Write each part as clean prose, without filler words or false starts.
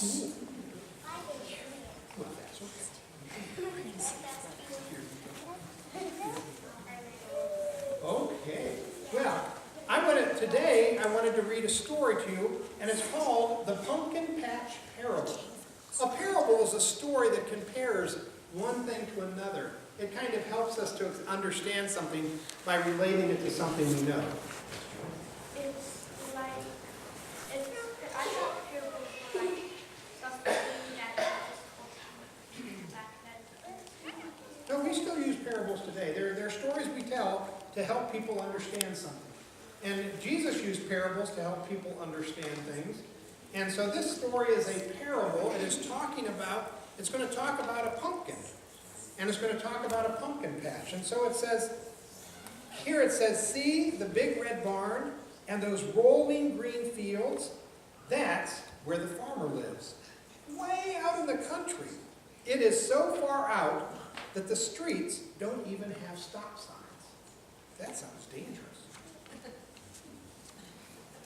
Okay. Well, today I wanted to read a story to you, and it's called The Pumpkin Patch Parable. A parable is a story that compares one thing to another. It kind of helps us to understand something by relating it to something we know. It's like, I thought parables were like something that back then. No, we still use parables today. They're stories we tell to help people understand something. And Jesus used parables to help people understand things. And so this story is a parable, and it's going to talk about a pumpkin. And it's going to talk about a pumpkin patch. And so it says, see the big red barn and those rolling green fields. That's where the farmer lives. Way out in the country. It is so far out that the streets don't even have stop signs. That sounds dangerous.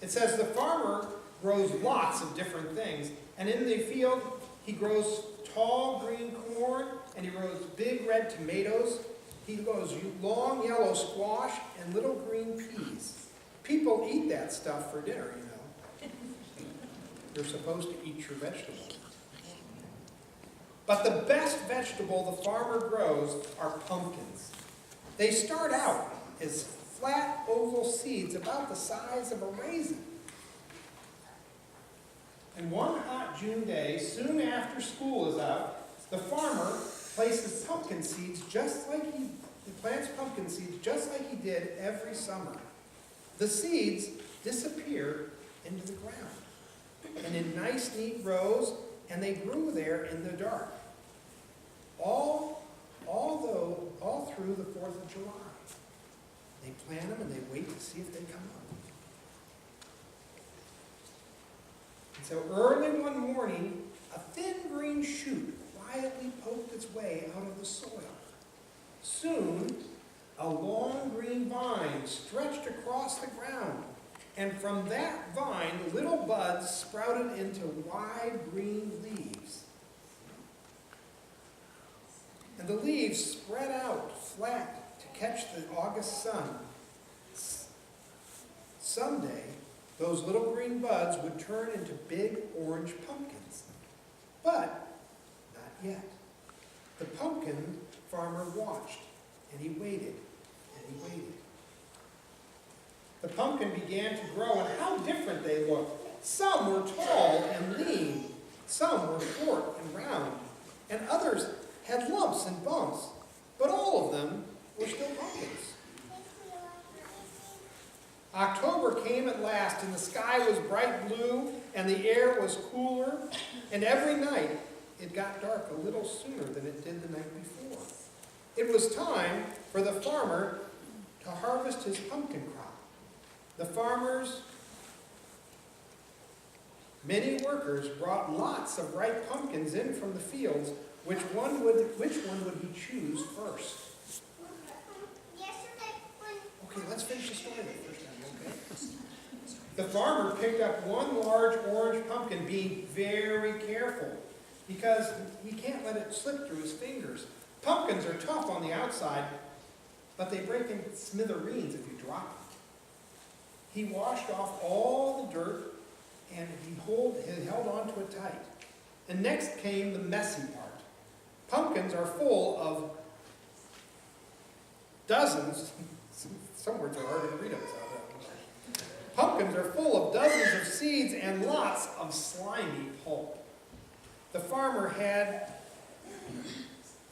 It says the farmer grows lots of different things. And in the field, he grows tall green corn, and he grows big red tomatoes. He grows long yellow squash and little green peas. People eat that stuff for dinner, you know. You're supposed to eat your vegetables. But the best vegetable the farmer grows are pumpkins. They start out as flat oval seeds about the size of a raisin. And one hot June day, soon after school is out, the farmer places pumpkin seeds he plants pumpkin seeds just like he did every summer. The seeds disappear into the ground, and in nice, neat rows, and they grew there in the dark. All through the 4th of July. They plant them and they wait to see if they come up. And so early one morning, a thin green shoot quietly poked its way out of the soil. Soon, a long green vine stretched across the ground, and from that vine, little buds sprouted into wide green leaves. And the leaves spread out flat to catch the August sun. Someday, those little green buds would turn into big orange pumpkins. But not yet. The pumpkin farmer watched, and he waited, and he waited. The pumpkin began to grow, and how different they looked. Some were tall and lean, some were short and round, and others had lumps and bumps, but all of them were still pumpkins. October came at last, and the sky was bright blue, and the air was cooler, and every night it got dark a little sooner than it did the night before. It was time for the farmer to harvest his pumpkin crop. The farmer's many workers brought lots of ripe pumpkins in from the fields. Which one would he choose first? Okay, let's finish the story the first time, okay? The farmer picked up one large orange pumpkin, being very careful, because he can't let it slip through his fingers. Pumpkins are tough on the outside, but they break in smithereens if you drop them. He washed off all the dirt, and he held on to it tight. And next came the messy part. Pumpkins are full of dozens, some words are hard to read upside down. Pumpkins are full of dozens of seeds and lots of slimy pulp. The farmer had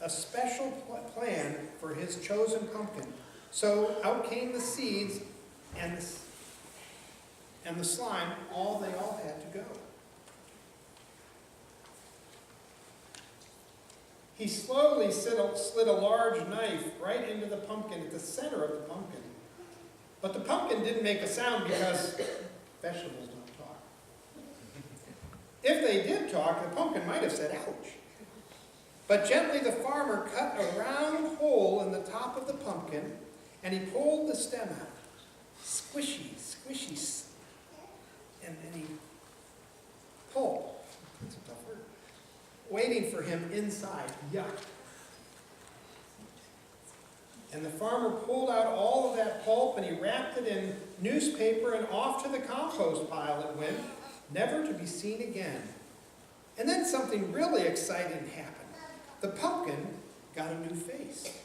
a special plan for his chosen pumpkin. So out came the seeds and the slime, they all had to go. He slowly slid a large knife right into the pumpkin at the center of the pumpkin. But the pumpkin didn't make a sound because vegetables don't talk. If they did talk, the pumpkin might have said, ouch. But gently the farmer cut a round hole in the top of the pumpkin, and he pulled the stem out. Squishy, squishy, and then he pulled. That's a tough waiting for him inside. Yuck. And the farmer pulled out all of that pulp and he wrapped it in newspaper and off to the compost pile it went, never to be seen again. And then something really exciting happened. The pumpkin got a new face.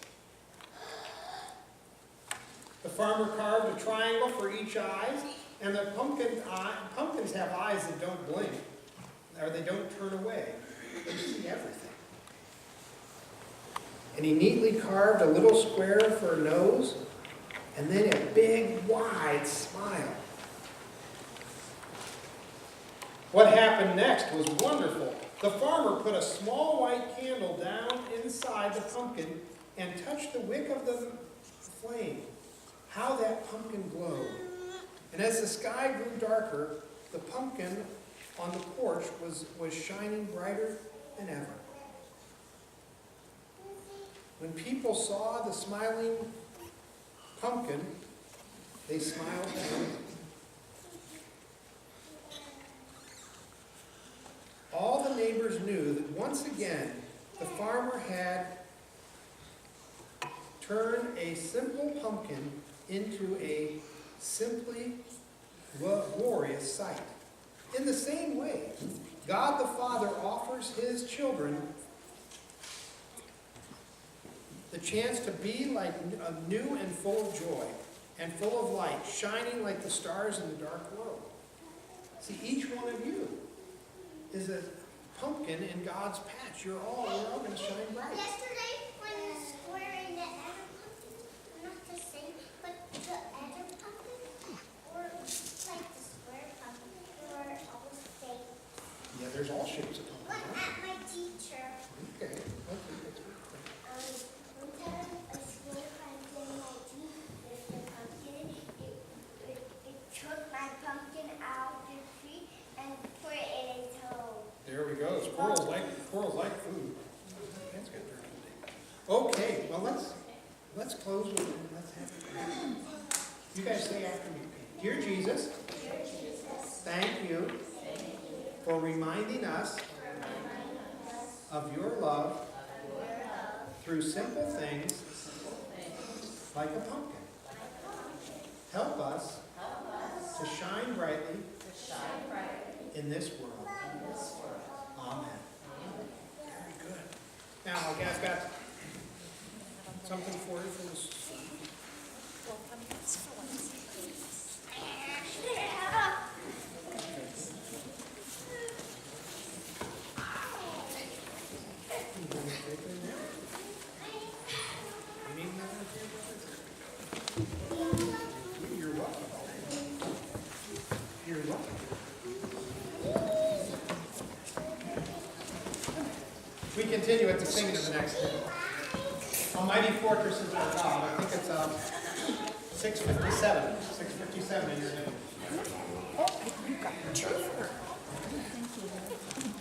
The farmer carved a triangle for each eye, and the pumpkins have eyes that don't blink, or they don't turn away. They see everything. And he neatly carved a little square for a nose, and then a big, wide smile. What happened next was wonderful. The farmer put a small white candle down inside the pumpkin and touched the wick of the flame. How that pumpkin glowed. And as the sky grew darker, the pumpkin on the porch was shining brighter than ever. When people saw the smiling pumpkin, they smiled too. All the neighbors knew that once again the farmer had turned a simple pumpkin into a simply glorious sight. In the same way, God the Father offers his children the chance to be like new and full of joy and full of light, shining like the stars in the dark world. See, each one of you is a pumpkin in God's patch. We're all going to shine bright. Yesterday, when the square and the other pumpkin, not the same, but the other pumpkin, or like the square pumpkin, or all the same. Yeah, there's all shapes of pumpkin. Look at my teacher. Okay. That's good. One time, a square pumpkin, my teacher, the pumpkin, it took my pumpkin out of the tree and put it in its hole. There we go. Squirrels like food. That's good. Okay, well let's close with let's have it. You guys say after me. Dear Jesus, thank you for reminding us of your love through simple things like a pumpkin. Help us to shine brightly in this world. Amen. Very good. Now, I've got something for you from this. You need another paper? You're welcome. You're welcome. We continue at the singing of the next hymn. Almighty Fortress is our God. I think it's 657. 657 in your name. Oh, you got the chair. Thank you.